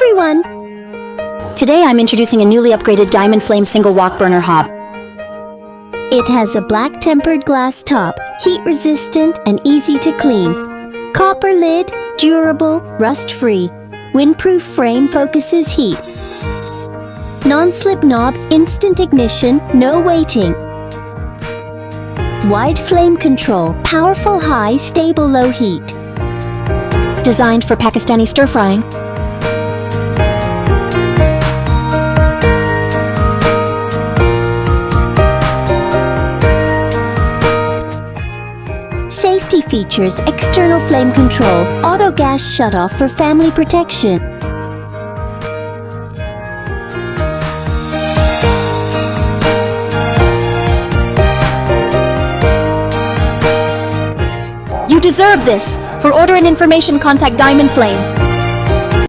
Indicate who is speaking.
Speaker 1: everyone! Today I'm introducing a newly upgraded Diamond Flame single wok burner hob. It has a black tempered glass top, heat resistant and easy to clean. Copper lid, durable, rust free. Windproof frame focuses heat. Non-slip knob, instant ignition, no waiting. Wide flame control, powerful high, stable low heat. Designed for Pakistani stir-frying. Safety features, external flame control, auto gas shutoff for family protection. You deserve this! For order and information, contact Diamond Flame.